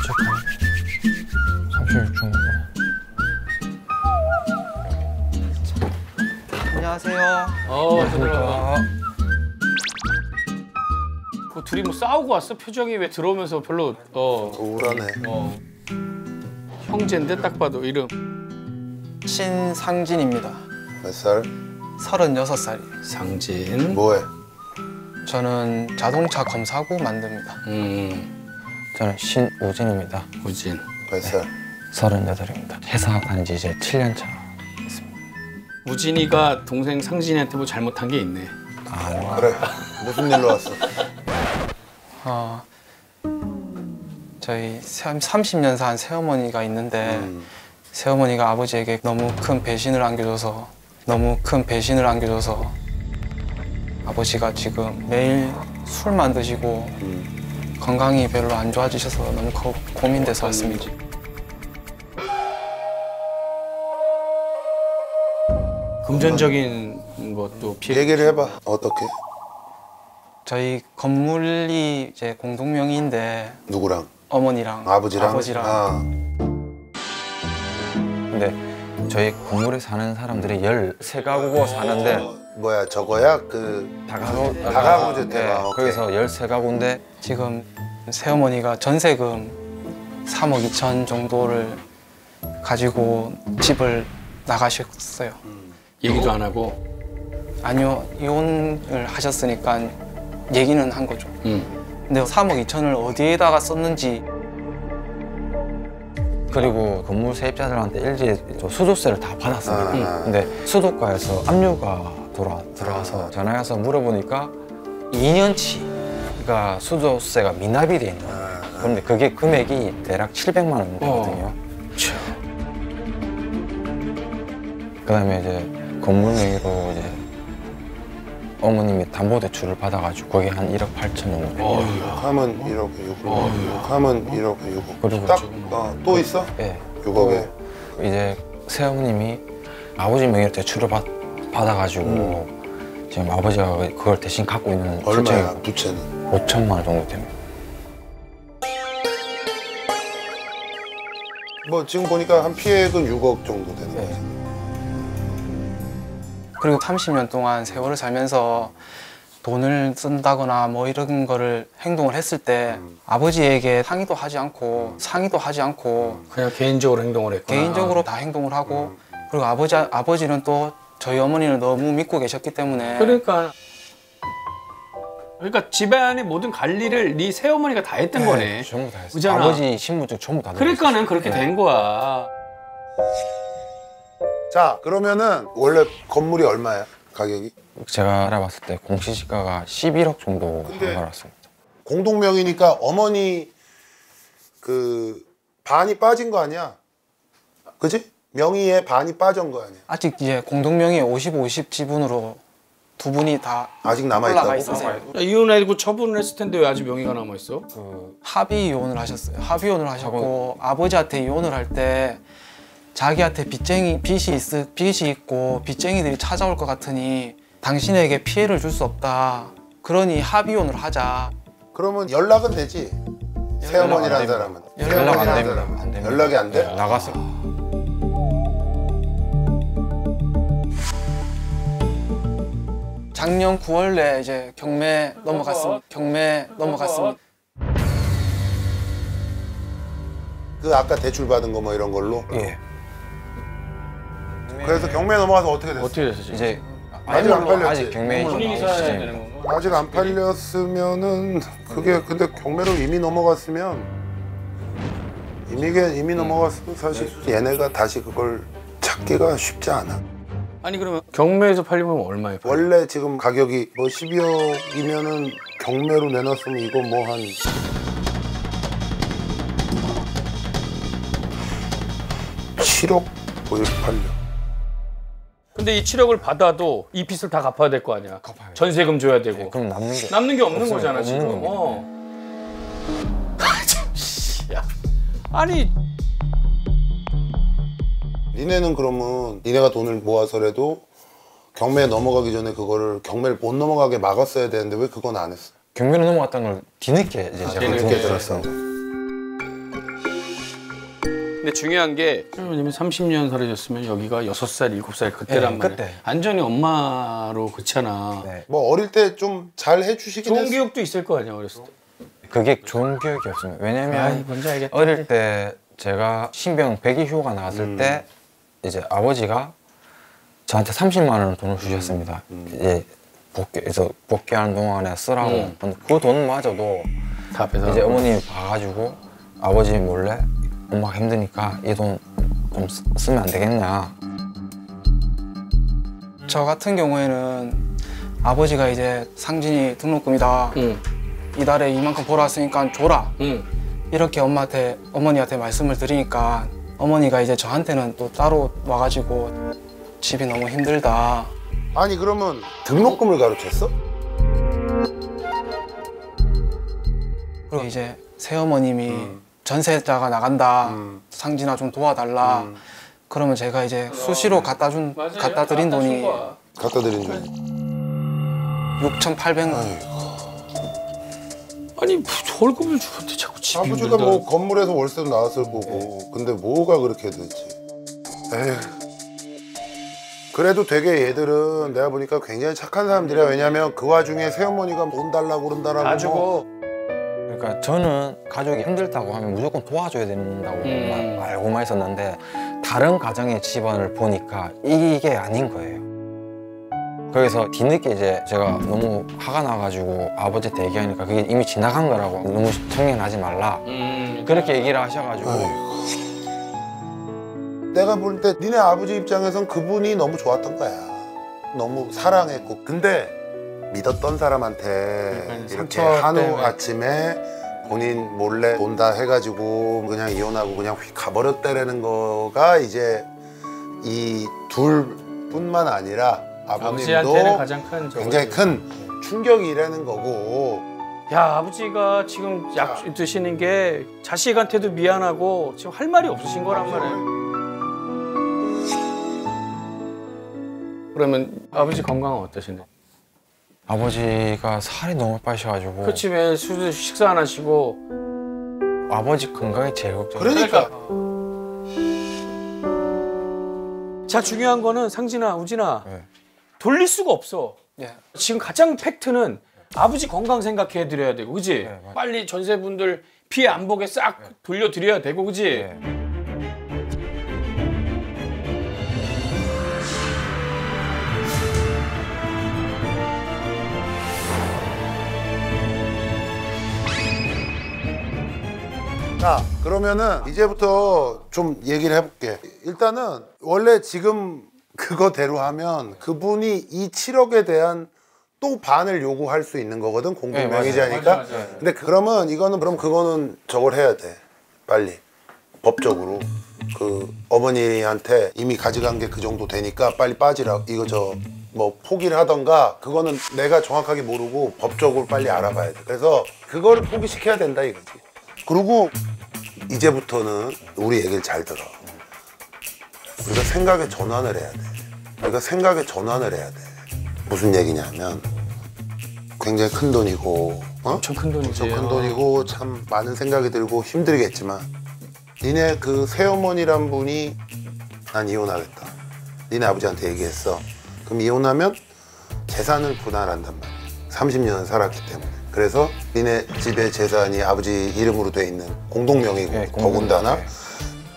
36중. 안녕하세요. 들어가. 그 둘이 뭐 싸우고 왔어? 표정이 왜 들어오면서 별로 우울하네. 형제인데 딱 봐도 이름. 신상진입니다. 몇 살? 36살이에요. 상진. 뭐해? 저는 자동차 검사고 만듭니다. 저는 신우진입니다. 우진. 몇 살? 38입니다. 회사 다닌 지 이제 7년 차. 우진이가 동생 상진이한테 뭐 잘못한 게 있네. 그래. 무슨 일로 왔어? 저희 30년 산 새어머니가 있는데 새어머니가 아버지에게 너무 큰 배신을 안겨줘서 아버지가 지금 매일 술만 드시고 건강이 별로 안 좋아지셔서 너무 고민돼서 왔습니다. 금전적인 것도 피해. 얘기를 해봐. 어떻게? 저희 건물이 이제 공동명의인데 누구랑? 어머니랑 아버지랑? 근데 저희 건물에 사는 사람들이 13가구가 사는데 뭐야 저거야? 그 다가구 주택. 네, 거기서 13가구인데 지금 새어머니가 전세금 3억 2천 정도를 가지고 집을 나가셨어요. 얘기도 안 하고. 아니요, 이혼을 하셨으니까 얘기는 한 거죠. 근데 3억 2천을 어디에다가 썼는지. 그리고 건물 세입자들한테 일일이 수도세를 다 받았습니다. 근데 수도과에서 압류가 들어와서 전화해서 물어보니까 2년치가 수도세가 미납이 돼 있는 거예요. 그런데 그게 금액이 대략 700만 원 되거든요. 그다음에 이제 건물 명의로 이제 어머님이 담보대출을 받아가지고 거기 한 1억 8천 정도 돼요. 하면 1억 6억. 하면 1억 6억. 그리고 딱 또 있어? 네. 6억에. 이제 새어머님이 아버지 명의로 대출을 받아가지고 지금 아버지가 그걸 대신 갖고 있는 얼마야 부채는? 5천만 원 정도 됩니다. 뭐 지금 보니까 한 피해액은 6억 정도 되는 거지. 그리고 30년 동안 세월을 살면서 돈을 쓴다거나 뭐 이런 거를 행동을 했을 때 아버지에게 상의도 하지 않고 그냥 개인적으로 행동을 했구나. 개인적으로 다 행동을 하고 그리고 아버지는 또 저희 어머니를 너무 믿고 계셨기 때문에 그러니까 집안의 모든 관리를 네 새어머니가 다 했던 거네. 전부 다 했어요. 그잖아. 아버지 신분증 전부 다 그러니까는 그렇게 된 거야. 자 그러면은 원래 건물이 얼마야 가격이? 제가 알아봤을 때 공시지가가 11억 정도 한 걸 알았습니다. 공동명의니까 어머니 그 반이 빠진 거 아니야? 그지? 명의에 반이 빠진 거 아니야? 아직 이제 공동명의 50-50 지분으로 두 분이 다 아직 남아 올라가 있다고? 있으세요. 야, 이혼하고 처분을 했을 텐데 왜 아직 명의가 남아 있어? 합의 이혼을 하셨어요. 합의 이혼을 하셨고 아버지한테 이혼을 할 때 자기한테 빚이 있고 빚쟁이들이 찾아올 것 같으니 당신에게 피해를 줄 수 없다. 그러니 합의 이혼을 하자. 그러면 연락은 되지? 새어머니라는 사람은? 연락 안 새어머니라는 됩니다. 사람은? 안 됩니다. 연락이 안 돼? 네, 나갔어요. 작년 9월에 이제 경매 넘어갔습니다. 그 아까 대출 받은 거 뭐 이런 걸로? 예. 그래서 경매 넘어가서 어떻게 됐어? 어떻게 됐어 지금? 이제 아직 안 팔렸지? 아직 경매 본인이 사야 되는 거. 아직 안 팔렸으면은 그게 근데 경매로 이미 넘어갔으면 이미 넘어갔으면 사실 얘네가 다시 그걸 찾기가 쉽지 않아. 아니 그러면 경매에서 팔리면 얼마에 팔려? 원래 지금 가격이 뭐 12억이면은 경매로 내놨으면 이거 뭐 한 7억 뭐 이렇게 팔려. 근데 이 7억을 받아도 이 빚을 다 갚아야 될 거 아니야. 갚아요. 전세금 줘야 되고. 그럼 남는 게 남는 게 없는 없어요. 거잖아 없는 지금. 겁니다. 야. 아니 니네는 그러면 니네가 돈을 모아서라도 경매에 넘어가기 전에 그거를 경매를 못 넘어가게 막았어야 되는데 왜 그건 안 했어? 경매로 넘어갔다는 걸 뒤늦게 이제 제가 뒤늦게 들었어. 근데 중요한 게 왜냐면 30년 살아졌으면 여기가 6살, 7살 그때란 네, 말이야. 그때. 완전히 엄마로 그렇잖아. 네. 뭐 어릴 때 좀 잘 해주시긴 좋은 했어. 기억도 있을 거 아니야 어렸을 때. 그게 좋은 기억이 없습니다. 왜냐면 아이, 뭔지 알겠다. 어릴 때 제가 신병 배기 휴가 나왔을 때 이제 아버지가 저한테 30만 원 돈을 주셨습니다. 이제 복귀하는 동안에 쓰라고. 근데 그 돈마저도 다 뺏어. 이제 어머님이 봐가지고 아버지 몰래 엄마가 힘드니까 이 돈 좀 쓰면 안 되겠냐. 저 같은 경우에는 아버지가 이제 상진이 등록금이다. 응. 이달에 이만큼 벌어왔으니까 줘라. 응. 이렇게 어머니한테 말씀을 드리니까 어머니가 이제 저한테는 또 따로 와가지고 집이 너무 힘들다. 아니 그러면 등록금을 가르쳤어? 그리고 이제 새어머님이 전세자가 나간다. 상진아 좀 도와달라. 그러면 제가 이제 수시로 갖다 드린 돈이 갖다 드린 줄. 6,800원. 아니 월급을 주는데 자꾸 집이 아버지가 힘들다. 뭐 건물에서 월세도 나왔을 거고. 근데 뭐가 그렇게 되지? 에휴. 그래도 되게 얘들은 내가 보니까 굉장히 착한 사람들이야. 왜냐면 그 와중에 새어머니가 돈 달라고 그런다라고. 다 주고. 그러니까 저는 가족이 힘들다고 하면 무조건 도와줘야 된다고 알고만 있었는데 다른 가정의 집안을 보니까 이게 아닌 거예요. 그래서 뒤늦게 이제 제가 너무 화가 나가지고 아버지한테 얘기하니까 그게 이미 지나간 거라고. 너무 청년하지 말라. 그렇게 얘기를 하셔가지고. 내가 볼 때 니네 아버지 입장에선 그분이 너무 좋았던 거야. 너무 사랑했고. 근데 믿었던 사람한테 이렇게 한우 아침에 본인 몰래 돈다 해가지고 그냥 이혼하고 그냥 휙 가버렸다라는 거가 이제 이 둘뿐만 아니라 아버지한테는 아버님도 가장 큰 굉장히 큰 충격이라는 거고. 야 아버지가 지금 약 드시는 게 자식한테도 미안하고 지금 할 말이 없으신 거란 말이에요. 그러면 아버지 건강은 어떠신데? 아버지가 살이 너무 빠셔가지고. 그렇지 왜 식사 안 하시고. 아버지 건강이 제일 걱정. 그러니까. 자 중요한 거는 상진아 우진아 네. 돌릴 수가 없어. 예. 지금 가장 팩트는 아버지 건강 생각해 드려야 되고 그지? 네, 맞아요. 빨리 전세분들 피해 안 보게 싹 돌려드려야 되고 그지? 네. 자, 그러면은 이제부터 좀 얘기를 해볼게. 일단은 원래 지금 그거대로 하면 그분이 이 7억에 대한 또 반을 요구할 수 있는 거거든, 공동명의자니까. 맞아요. 근데 그러면 이거는 그럼 그거는 저걸 해야 돼, 빨리 법적으로. 그 어머니한테 이미 가져간 게 그 정도 되니까 빨리 빠지라. 이거 저 뭐 포기를 하던가 그거는 내가 정확하게 모르고 법적으로 빨리 알아봐야 돼. 그래서 그거를 포기시켜야 된다 이거지. 그리고 이제부터는 우리 얘기를 잘 들어. 우리가 생각의 전환을 해야 돼. 우리가 생각의 전환을 해야 돼. 무슨 얘기냐면 굉장히 큰 돈이고 엄청 큰 돈이지. 엄청 큰 돈이고 참 많은 생각이 들고 힘들겠지만 니네 그 새어머니란 분이 난 이혼하겠다. 니네 아버지한테 얘기했어. 그럼 이혼하면 재산을 분할한단 말이야. 30년 살았기 때문에. 그래서 니네 집의 재산이 아버지 이름으로 돼 있는 공동명의고 네, 더군다나 네.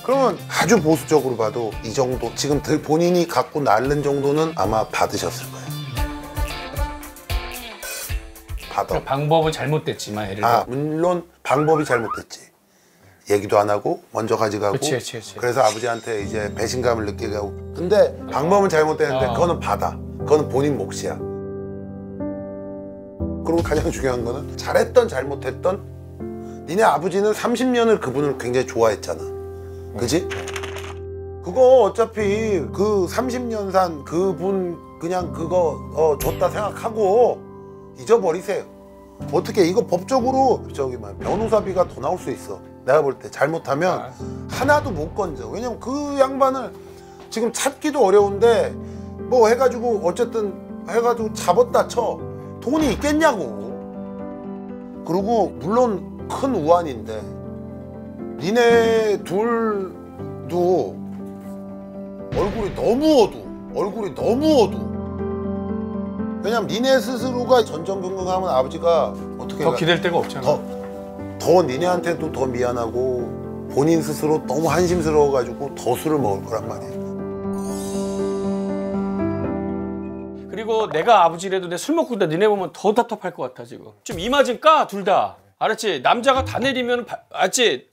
그러면 아주 보수적으로 봐도 이 정도 지금 본인이 갖고 날른 정도는 아마 받으셨을 거예요. 받아. 방법은 잘못됐지만 예를 들어. 물론 방법이 잘못됐지. 얘기도 안 하고 먼저 가져가고. 그치. 그래서 아버지한테 이제 배신감을 느끼게 하고. 근데 방법은 잘못되는데 그거는 받아. 그거는 본인 몫이야. 그리고 가장 중요한 거는 잘했던 잘못했던 니네 아버지는 30년을 그분을 굉장히 좋아했잖아. 그지? 그거 어차피 그 30년 산 그분 그냥 그거 줬다 생각하고 잊어버리세요. 어떻게 이거 법적으로 저기 막 변호사비가 더 나올 수 있어. 내가 볼 때 잘못하면 하나도 못 건져. 왜냐면 그 양반을 지금 찾기도 어려운데 뭐 해가지고 어쨌든 해가지고 잡았다 쳐. 돈이 있겠냐고. 그리고 물론 큰 우환인데 니네 둘 너 얼굴이 너무 어두워. 얼굴이 너무 어두워. 왜냐면 니네 스스로가 전전긍긍하면 아버지가 어떻게 더 기댈 데가 없잖아. 더 니네한테도 더 미안하고 본인 스스로 너무 한심스러워가지고 더 술을 먹을 거란 말이야. 그리고 내가 아버지라도 내 술 먹고 있다 니네 보면 더 답답할 것 같아 지금. 좀 이마 좀 까 둘 다. 알았지? 남자가 다 내리면 알았지?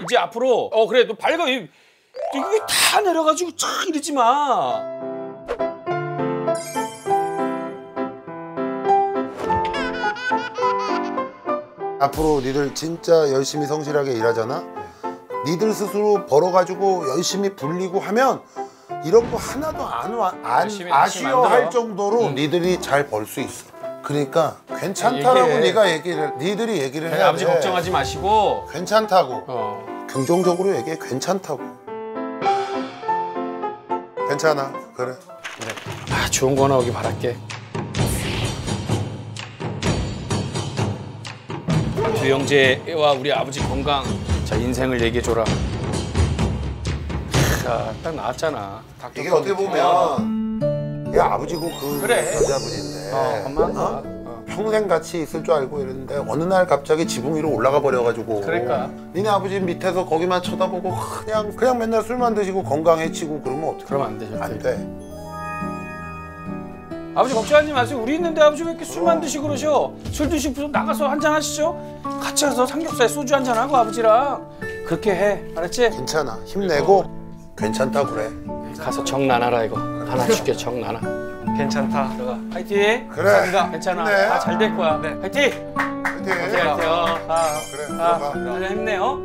이제 앞으로 그래 너 밝아. 이게 다 내려가지고 촥 이러지 마. 앞으로 니들 진짜 열심히 성실하게 일하잖아. 니들 스스로 벌어가지고 열심히 불리고 하면 이런 거 하나도 열심히 다시 만들어. 아쉬워할 정도로 니들이 잘 벌 수 있어. 그러니까 괜찮다라고 얘기해. 네가 니들이 얘기를 해야 돼. 아버지 걱정하지 마시고. 괜찮다고. 어. 긍정적으로 얘기해. 괜찮다고. 괜찮아. 그래. 좋은 거 나오길 바랄게. 두 형제와 우리 아버지 건강. 자 인생을 얘기해줘라. 자, 딱 나왔잖아. 이게 어떻게 보면 얘 아버지고 그 그래. 여자분인데 엄마. 평생 같이 있을 줄 알고 이랬는데 어느 날 갑자기 지붕 위로 올라가 버려가지고 그러니까. 니네 아버지 밑에서 거기만 쳐다보고 그냥 맨날 술만 드시고 건강해지고 그러면 어떡해. 그러면 안 돼, 절대. 안 돼. 아버지 걱정하지 마세요. 우리 있는데 아버지 왜 이렇게 술만 드시고 그러셔? 술 드시고 나가서 한잔 하시죠. 같이 가서 삼겹살 소주 한잔 하고 아버지랑 그렇게 해. 알았지? 괜찮아. 힘내고 괜찮다고 그래. 가서 정 나눠라 이거. 하나 줄게 정 나눠. 괜찮다. 들어가. 화이팅. 그래. 괜찮아. 힘내. 다 잘 될 거야. 네. 화이팅. 화이팅. 화이팅. 그래 들어가. 그래 힘내요.